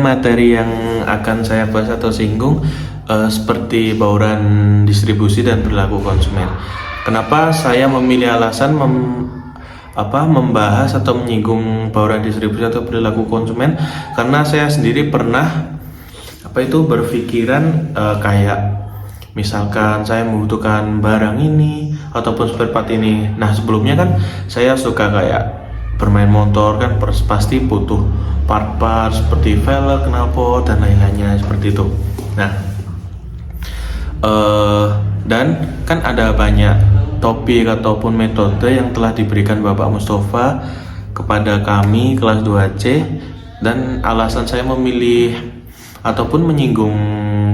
materi yang akan saya bahas atau singgung seperti bauran distribusi dan perilaku konsumen. Kenapa saya memilih alasan membahas atau menyinggung bauran distribusi atau perilaku konsumen? Karena saya sendiri pernah berpikiran kayak misalkan saya membutuhkan barang ini ataupun spare part ini. Nah, sebelumnya kan saya suka kayak bermain motor kan, pasti butuh part-part seperti velg, knalpot dan lain-lainnya seperti itu. Nah, dan kan ada banyak topik ataupun metode yang telah diberikan Bapak Mustafa kepada kami kelas 2C, dan alasan saya memilih ataupun menyinggung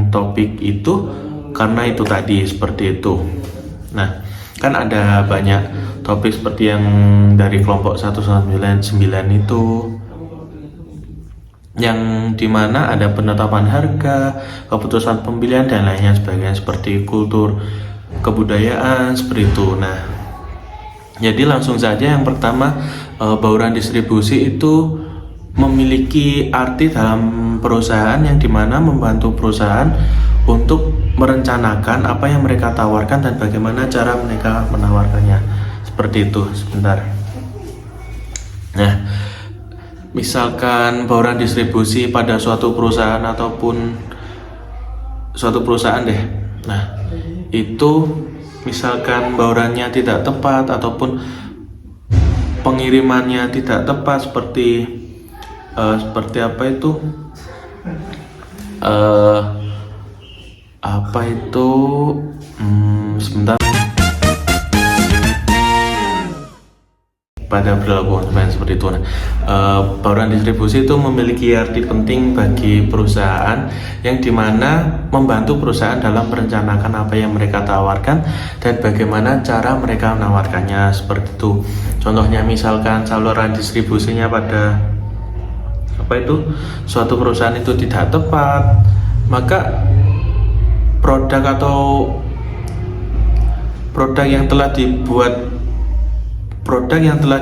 topik itu karena itu tadi seperti itu. Nah, kan ada banyak topik seperti yang dari kelompok 199 itu, yang dimana ada penetapan harga, keputusan pembelian dan lainnya sebagainya, seperti kultur kebudayaan seperti itu. Nah, jadi langsung saja yang pertama, bauran distribusi itu memiliki arti dalam perusahaan yang dimana membantu perusahaan untuk merencanakan apa yang mereka tawarkan dan bagaimana cara mereka menawarkannya. Seperti itu. Sebentar. Nah, misalkan bauran distribusi pada suatu perusahaan ataupun suatu perusahaan deh. Nah, itu misalkan baurannya tidak tepat ataupun pengirimannya tidak tepat, seperti sebentar, pada perilaku konsumen seperti itu. Nah, bauran distribusi itu memiliki arti penting bagi perusahaan yang dimana membantu perusahaan dalam merencanakan apa yang mereka tawarkan dan bagaimana cara mereka menawarkannya seperti itu. Contohnya misalkan saluran distribusinya pada suatu perusahaan itu tidak tepat, maka produk yang telah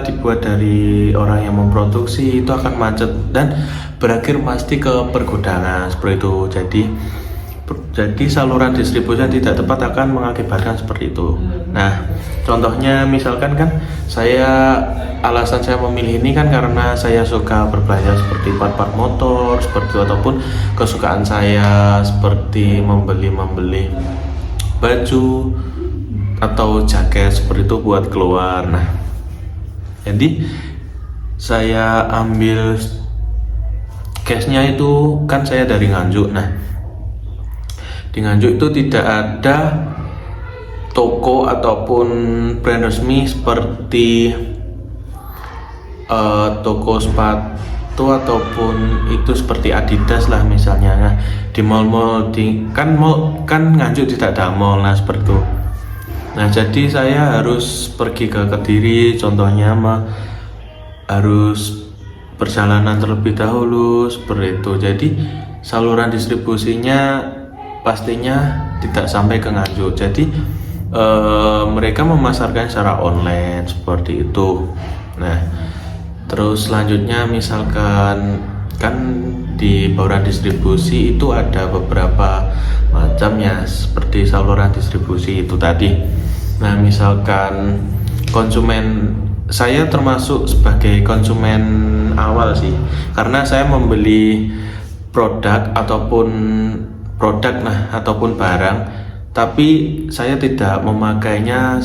dibuat dari orang yang memproduksi itu akan macet dan berakhir pasti ke pergudangan seperti itu. Jadi saluran distribusi yang tidak tepat akan mengakibatkan seperti itu. Nah, contohnya misalkan kan alasan saya memilih ini kan karena saya suka berbelanja seperti part-part motor seperti itu, ataupun kesukaan saya seperti membeli baju atau jaket seperti itu buat keluar. Nah, jadi saya ambil case-nya itu kan saya dari Nganjuk. Nah, di Nganjuk itu tidak ada toko ataupun brand resmi seperti toko sepatu ataupun itu seperti Adidas lah misalnya. Nah, di mall kan Nganjuk tidak ada mall, nah seperti itu. Nah, jadi saya harus pergi ke Kediri contohnya, harus perjalanan terlebih dahulu seperti itu. Jadi saluran distribusinya pastinya tidak sampai ke Nganjuk. Jadi mereka memasarkan secara online seperti itu. Nah, terus selanjutnya misalkan kan di bauran distribusi itu ada beberapa macamnya seperti saluran distribusi itu tadi. Nah, misalkan konsumen, saya termasuk sebagai konsumen awal sih, karena saya membeli produk ataupun barang, tapi saya tidak memakainya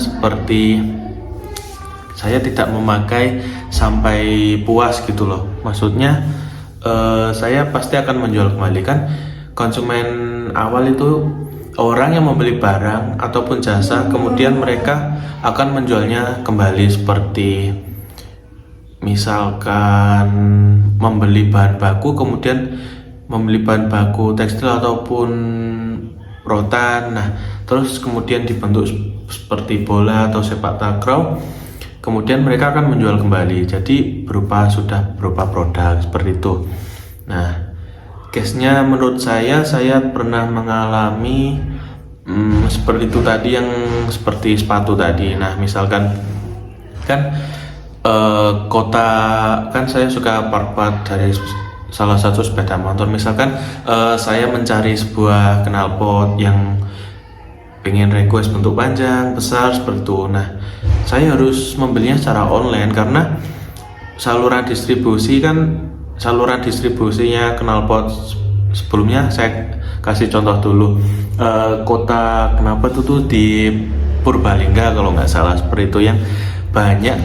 sampai puas gitu loh. Maksudnya saya pasti akan menjual kembali. Kan konsumen awal itu orang yang membeli barang ataupun jasa, kemudian mereka akan menjualnya kembali, seperti misalkan membeli bahan baku, kemudian membeli bahan baku tekstil ataupun rotan. Nah, terus kemudian dibentuk seperti bola atau sepak takraw, kemudian mereka akan menjual kembali, jadi berupa produk seperti itu. Nah, case-nya menurut saya pernah mengalami seperti itu tadi, yang seperti sepatu tadi. Nah, misalkan kan kota, kan saya suka part-part dari salah satu sepeda motor. Misalkan saya mencari sebuah knalpot yang pengen request bentuk panjang, besar seperti itu. Nah, saya harus membelinya secara online karena saluran distribusinya knalpot sebelumnya saya kasih contoh dulu. Kota knalpot itu tuh di Purbalingga kalau nggak salah seperti itu, yang banyak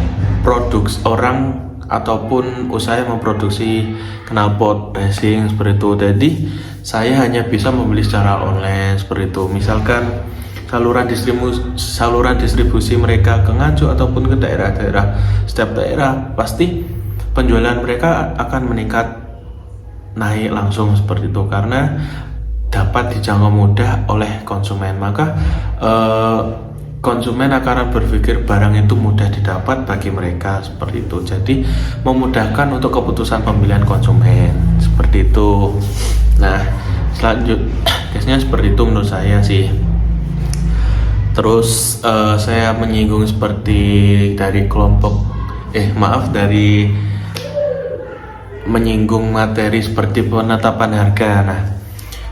produksi orang ataupun usaha yang memproduksi knalpot racing seperti itu. Jadi saya hanya bisa membeli secara online seperti itu. Misalkan saluran distribusi mereka ke Nganjuk ataupun ke daerah-daerah, setiap daerah pasti penjualan mereka akan meningkat naik langsung seperti itu karena dapat dijangkau mudah oleh konsumen. Maka konsumen akan berpikir barang itu mudah didapat bagi mereka seperti itu. Jadi memudahkan untuk keputusan pemilihan konsumen seperti itu. Nah, selanjutnya seperti itu menurut saya sih. Terus saya menyinggung seperti dari menyinggung materi seperti penetapan harga. Nah,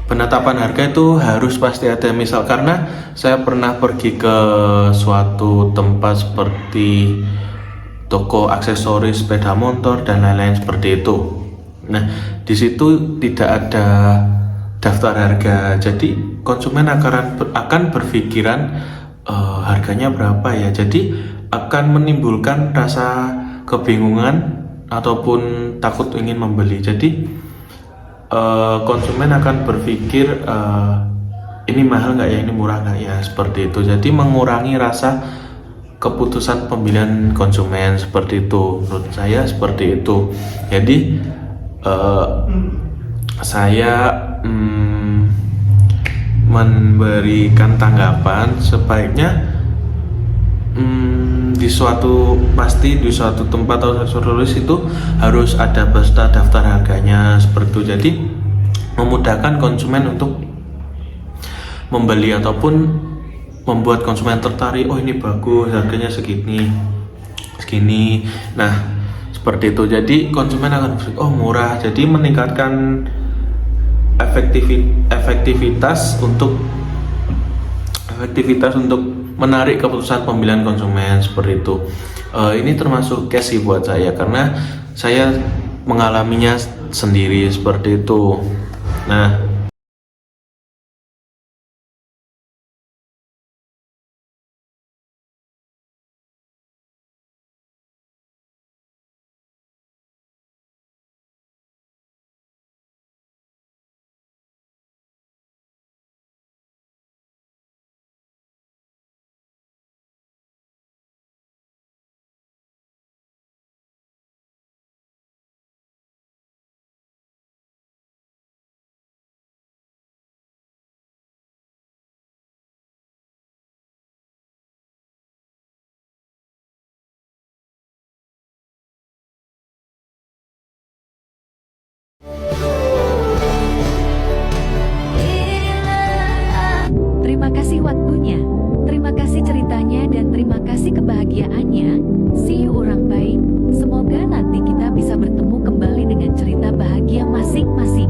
penetapan harga itu harus pasti ada. Misal karena saya pernah pergi ke suatu tempat seperti toko aksesoris sepeda motor dan lain-lain seperti itu. Nah, di situ tidak ada daftar harga, jadi konsumen akan berpikiran harganya berapa ya. Jadi akan menimbulkan rasa kebingungan ataupun takut ingin membeli. Jadi konsumen akan berpikir ini mahal nggak ya, ini murah nggak ya, seperti itu. Jadi mengurangi rasa keputusan pemilihan konsumen seperti itu. Menurut saya seperti itu. Jadi saya memberikan tanggapan sebaiknya di suatu tempat atau aksesoris itu harus ada beserta daftar harganya seperti itu. Jadi memudahkan konsumen untuk membeli ataupun membuat konsumen tertarik. Oh, ini bagus, harganya segini. Nah, seperti itu. Jadi konsumen akan berpikir, oh murah. Jadi meningkatkan efektivitas untuk menarik keputusan pemilihan konsumen seperti itu. Ini termasuk case sih buat saya karena saya mengalaminya sendiri seperti itu. Nah, Terima kasih waktunya, terima kasih ceritanya, dan terima kasih kebahagiaannya. See you orang baik. Semoga nanti kita bisa bertemu kembali dengan cerita bahagia masing-masing.